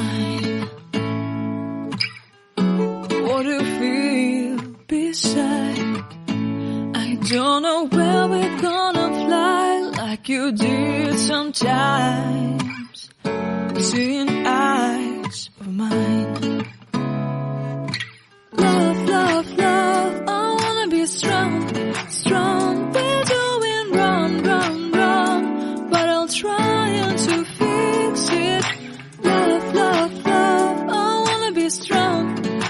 mine. What do you feel beside? I don't know where we're gonna fly like you did sometimes. Seeing eyes of mine. Love, love, love, I wanna be strong, strong. We're doing wrong, wrong, wrong, but I'll try to fix it. Love, love, love, I wanna be strong,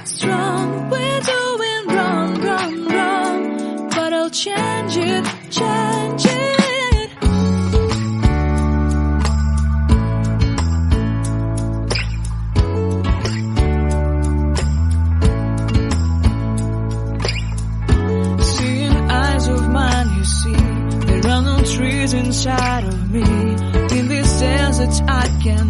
strong. We're doing wrong, wrong, wrong, but I'll change it, change it. Trees inside of me. In this desert I can